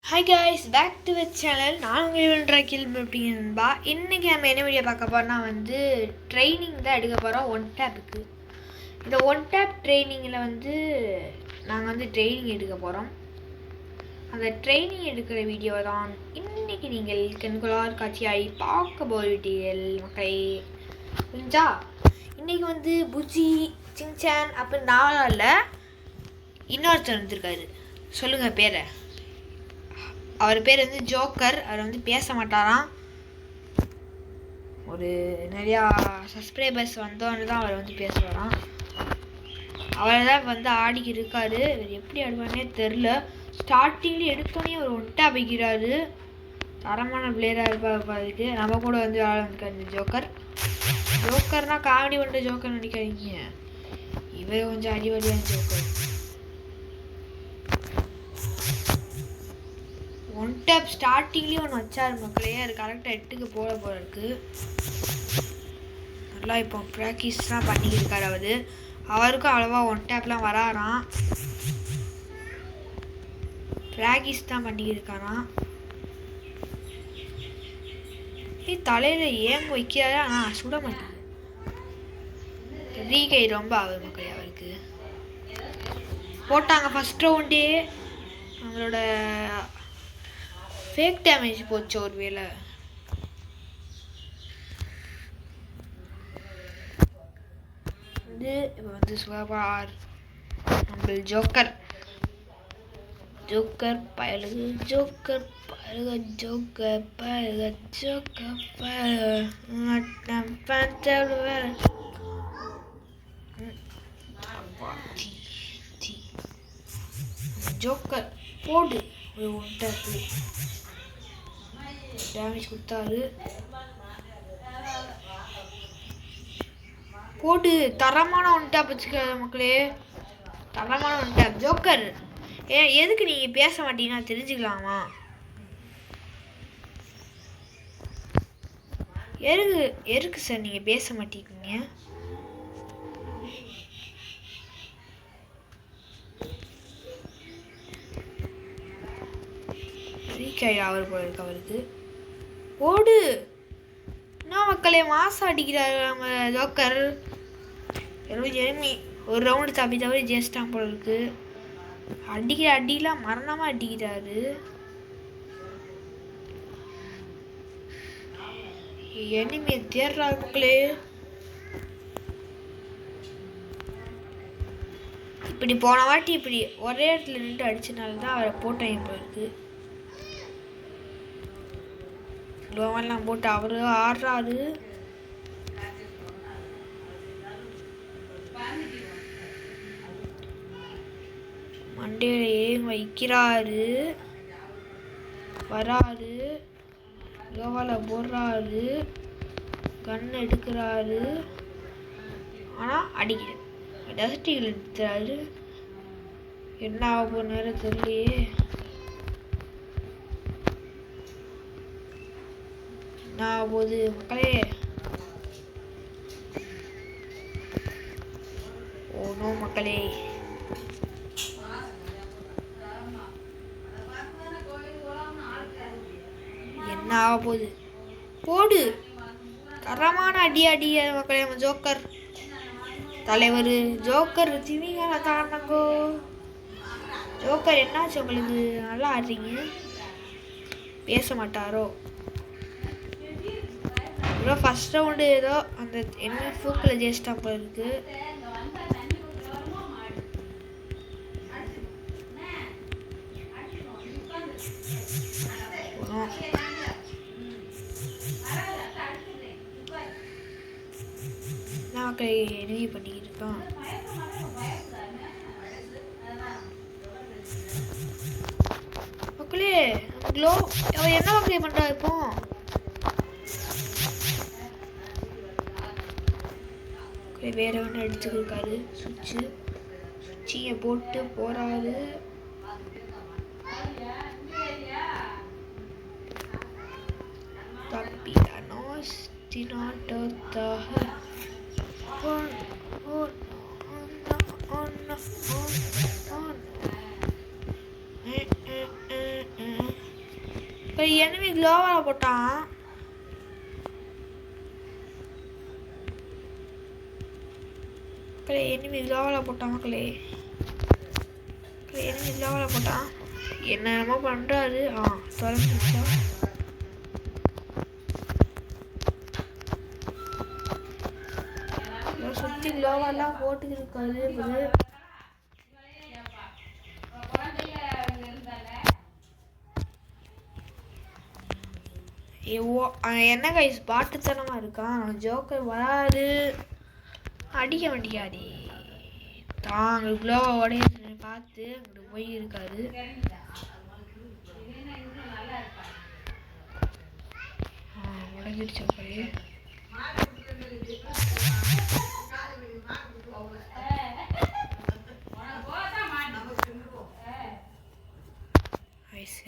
Hi guys, back to the channel. நான் உங்கள் கேள்விப்பட்டீங்கன்பா. இன்றைக்கி நம்ம என்ன வீடியோ பார்க்க போகிறோம்னா ட்ரைனிங் தான் எடுக்க போகிறோம் ஒன் டேப்புக்கு. இந்த ஒன் டேப் ட்ரைனிங்கில் நாங்கள் ட்ரைனிங் எடுக்க போகிறோம். அந்த ட்ரைனிங் எடுக்கிற வீடியோ தான் இன்றைக்கி நீங்கள் கண்களார் காட்சியாகி பார்க்க போகிறீர்கள் மக்களை. புரிஞ்சா? இன்றைக்கி புஜி சிங்சான் அப்படின்னு நாளில் இன்னொருத்தர் வந்துருக்காரு. சொல்லுங்கள் பேரை. அவர் பேர் ஜோக்கர். அவர் பேச மாட்டாராம். ஒரு நிறையா சப்ஸ்கிரைபர்ஸ் வந்தோன்னு தான் அவர் பேசுவாராம். அவர் தான் ஆடிக்கு இருக்கார். இவர் எப்படி ஆடுவானே தெரில. ஸ்டார்டிங்கில் எடுத்தோடனே அவர் ஒன்ட்டா வைக்கிறாரு. தரமான பிளேயராக இருப்பாருக்கு. நம்ம கூட ஆளுக்கார் இந்த ஜோக்கர். ஜோக்கர்னால் காமெடி பண்ணுற ஜோக்கர் நினைக்காதீங்க. இவர் கொஞ்சம் அடிவடியான ஜோக்கர். ஒன் டேப் ஸ்டார்டிங்லேயும் ஒன்று வச்சார் மக்களே. அது கரெக்டாக 8க்கு போல இருக்குது. நல்லா இப்போ ப்ராக்டிஸ் தான் பண்ணிக்கிருக்கார் அவர். அவருக்கும் அவ்வளோவா ஒன் டேப்லாம் வராராம். ப்ராக்டிஸ் தான் பண்ணிக்கிருக்காராம். தலையில் ஏங்க வைக்கிறாரா? சுட மாட்டேங்குது. ரீகை ரொம்ப ஆகுது மக்களே அவருக்கு. போட்டாங்க ஃபஸ்ட் ரவுண்டே. நம்மளோட ஃபேக் டேமேஜ் போச்சு ஒரு வேளை. இப்போ சுகாபார் நம்ம ஜோக்கர். ஜோக்கர் பயலுகு ஜோக்கர் பயலுக ஜோக்கர் பயலுக ஜோக்கர் ஜோக்கர் போடு. ஒரு ஒன்றை டேமேஜ் கொடுத்தாரு. போட்டு தரமான ஒன் டேப் வச்சுக்க மக்களே. தரமான ஒன் டேப் ஜோக்கர். எதுக்கு நீங்கள் பேச மாட்டீங்கன்னா தெரிஞ்சுக்கலாமா? எதுக்கு சார் நீங்கள் பேச மாட்டேங்க? அவர் போல இருக்கு அவருக்கு. ஓடு. என்ன மக்களே மாசம் அடிக்கிறாரு நம்ம ஜோக்கர். எனிமி ஒரு ரவுண்டு தப்பி ஜெயிச்சிட்டான் போல இருக்கு. அடிக்கிற அடிலாம் மரணமாக அடிக்கிறாரு. எனிமியை தேடுறாரு மக்களே. இப்படி போன வாட்டி இப்படி ஒரே இடத்துல நின்று அடிச்சனால தான் அவரை போட்டாங்க போல இருக்கு. லோவெல்லாம் போட்டு அவரு ஆடுறாரு. மண்டையில ஏன் வைக்கிறாரு. வராரு. லோவால போடுறாரு. கன் எடுக்கிறாரு. ஆனால் அடிக்கிறார். டஸ்டிகள் எடுத்துறாரு. என்ன ஆக போகிற நேரம் தெரியலையே. நான் போது மக்களே. ஓனோ மக்களே. என்ன ஆக போகுது? போடு. தரமான அடி மக்களே. நம்ம ஜோக்கர் தலைவர் ஜோக்கர் திமிகால தாண்டங்கோ. ஜோக்கர் என்னாச்சு உங்களுக்கு? நல்லா ஆடுறீங்க. பேச மாட்டாரோ? ஃபர்ஸ்ட் ரவுண்டு ஏதோ அந்த என்ன ஃபூக்கில் ஜெயிச்சிட்டா போல இருக்கு. எனிமி பண்ணிக்கிட்டு இருக்கான். மக்களே க்ளோ அவன் என்ன மக்களே பண்ணுறா இப்போ? வேற ஒன்று அடிச்சுக்கிருக்காரு. சுவிட்சியை போட்டு போறாரு. எனிமி க்ளோவால் போட்டான். எனிமி க்ளோவால் போட்டான் மக்களே. எனிமி க்ளோவால் போட்டான். என்னென்னமோ பண்ணுறாரு. திறந்துச்சா? சுற்றி க்ளோவாலாம் போட்டுக்கிட்டு இருக்காரு. என்ன கைஸ் பாட்டுத்தனமாக இருக்கான். ஜோக்கர் வராது, அடிக்க வேண்டியாடி தாங்க க்ளோவை உடைய பார்த்து அங்கிட்டு போய் இருக்காரு. உடஞ்சிடுச்சு போய்.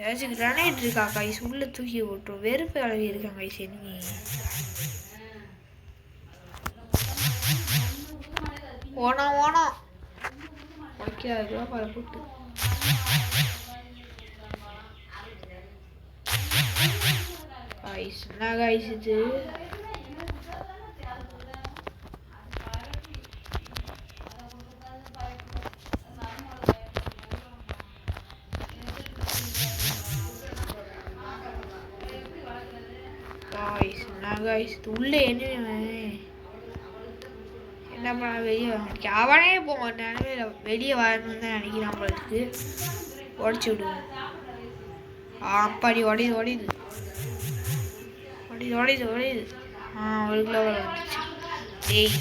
ஏதாச்சும் கிரானைட் இருக்கா கைஸ்? உள்ள தூக்கி விட்டுரும். வெறுப்பு அளவி இருக்காங்க கைஸ். எனிமி ஓனம் உடைக்காது பல போட்டு. கைஸ் என்ன கைஸ் இது? உள்ளே என்ன பண்ண வெளியே வர அவனே போக மாட்டேன். வெளியே வரணும்னு தான் நினைக்கிறான் உங்களுக்கு. உடச்சி விடுவோம். அப்பாடி உடையுது. ஒரு கிலோ வந்துச்சு. டேய்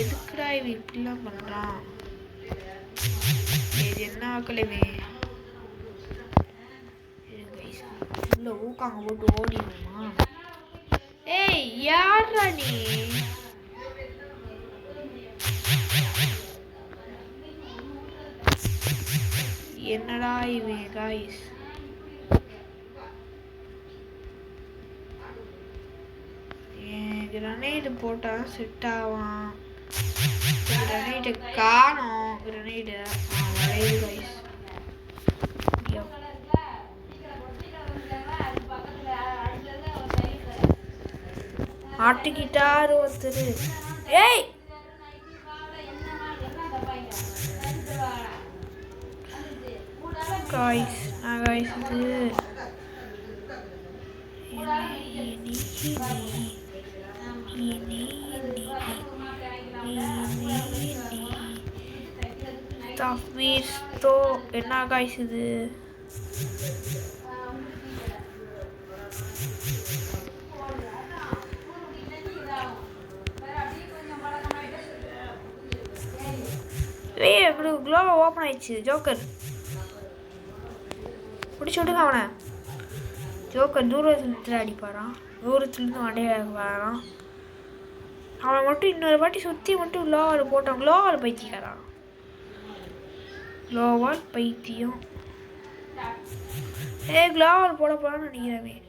எதுக்குடா இவன் இப்படிலாம் பண்ணுறான்? இது என்ன ஆக்கலையுமே. உள்ள ஊக்காங்க போட்டு ஓடிடுமா? ஏய் யாரா நீ? என்னடா இவன் காய்ஸ்? கிரனைடு போட்டா செட் ஆவான். கிரனைடு காணோம். கிரனைடு கைஸ் ஆட்டுக்கிட்டாரு ஒருத்தர். ஏய் காய்ஸ் இது என்ன காய்ஸ் இது? க்ளோவா ஓப்பன் ஆயிடுச்சு. ஜோக்கர் பிடிச்சி விடுங்க அவனை. ஜோக்கர் தூரத்துலேருந்து அடிப்பாரான். தூரத்துலேருந்து வண்டையை வரான். அவனை மட்டும் இன்னொரு வாட்டி சுற்றி மட்டும் க்ளோவால் போட்டான். க்ளோவால் பைத்தியக்காரான். க்ளோவால் பைத்தியம். க்ளோவால் போட போகிறான்னு நினைக்கிறேன்.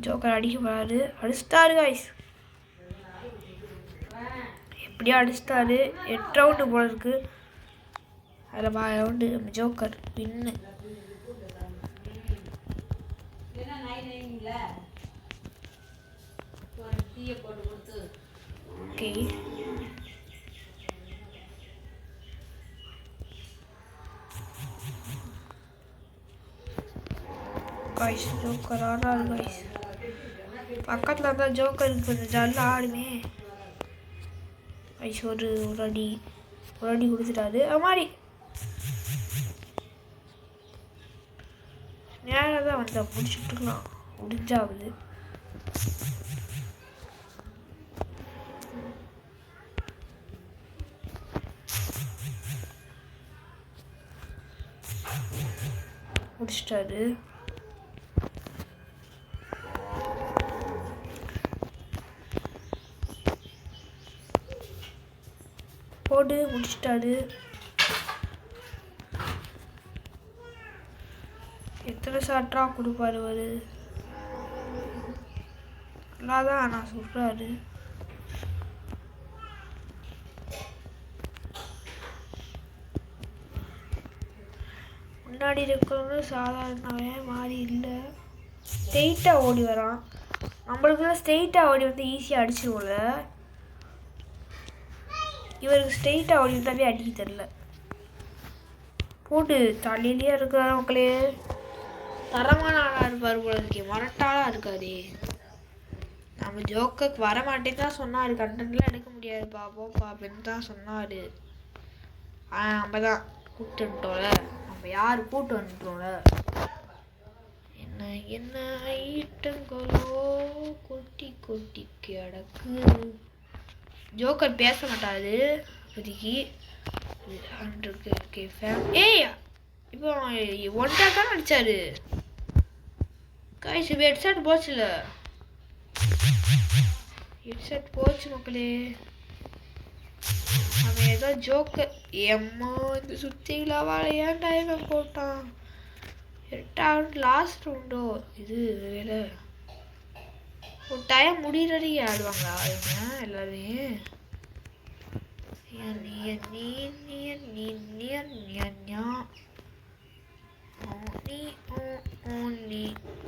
ஜோக்கர் அடிக்க போறாரு. அடிச்சிட்டாரு காய்ஸ். எப்படியோ அடிச்சிட்டாரு. 8 ரவுண்டு போல இருக்கு. அதில் 4 round joker win. Okay guys joker ஆடாது காய்ஸ். பக்கத்தில் இருந்தால் ஜோக்கருக்கு கொஞ்சம் ஜாலியாக ஆடுமே. ஐஸ் ஒரு அடி கொடுத்துட்டாரு. அது மாதிரி நேராக தான் வந்தா முடிச்சுட்டுருக்கலாம். முடிஞ்சாகுது. முடிச்சிட்டாரு. போடு முடிச்சிட்டாரு. எத்தனை ஷாட்டா கொடுப்பாரு அவரு? நல்லாதான் நான் சொல்றாரு. முன்னாடி இருக்கிறவங்க சாதாரணவே மாறி இல்லை, ஸ்ட்ரெயிட்டாக ஓடி வரான். நம்மளுக்குலாம் ஸ்ட்ரெயிட்டாக ஓடி வந்து ஈஸியாக அடிச்சிருவோம்ல, இவருக்கு ஸ்ட்ரெயிட்டாக ஓடி வந்தாலே அடிக்க தெரில. போட்டு தலையிலேயே இருக்கிற மக்களே, தரமான ஆளாக இருப்பார் போல இருக்கே, மரட்டாளாக இருக்காதே. நம்ம ஜோக்கருக்கு வர மாட்டேன்னு தான் சொன்னார், கண்டென்ட்லாம் எடுக்க முடியாதுப்பா போப்பா அப்படின்னு தான் சொன்னார். நம்ம தான் கூப்பிட்டு வந்துட்டோம்ல, நம்ம யார் கூப்பிட்டு வந்துட்டோம்ல. என்ன என்ன ஐட்டங்களோ கொட்டி கொட்டி கிடக்கு. ஜோக்கர் பேச மாட்டாரு இப்போதைக்கு. ஏய் இப்போ ஒன் டேக் தான் அடிச்சாரு கைஸ். இப்போ ஹெட்செட் போச்சுல, ஹெட்செட் போச்சு மக்களே. அவன் ஏதோ ஜோக்கர் ஏம்மா இந்த சுத்திங்களா வாழையான் டைம் போட்டான். 8வது லாஸ்ட் ரவுண்டோ இது வேலை. ஒரு டைம் முடிகிறதே ஆடுவாங்களா இவங்க எல்லாருமே?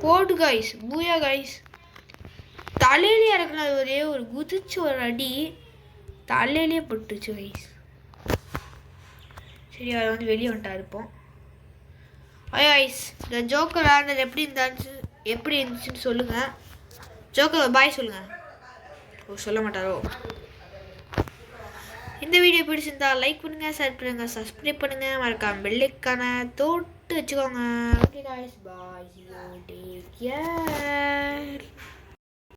போடு கைஸ், பூயா கைஸ். தலையிலே இறக்குன ஒரே ஒரு குதிச்சு ஒரு அடி தலையிலே பட்டுச்சு கைஸ். சரி அதை வந்து வெளியே வந்துட்டா இருப்போம். ஐயா கைஸ், இந்த ஜோக்கர் விளையாடுறது எப்படி இருந்துச்சுன்னு சொல்லுங்கள். ஜோக்கர் பாய் சொல்லுங்கள். ஓ சொல்ல மாட்டாரோ? இந்த வீடியோ பிடிச்சிருந்தா லைக் பண்ணுங்கள், ஷேர் பண்ணுங்கள், சப்ஸ்கிரைப் பண்ணுங்கள், மறக்காம பெல் ஐக்கானை தொட்டு வச்சுக்கோங்க. ஓகே गाइस, பாய், டேக் கேர்.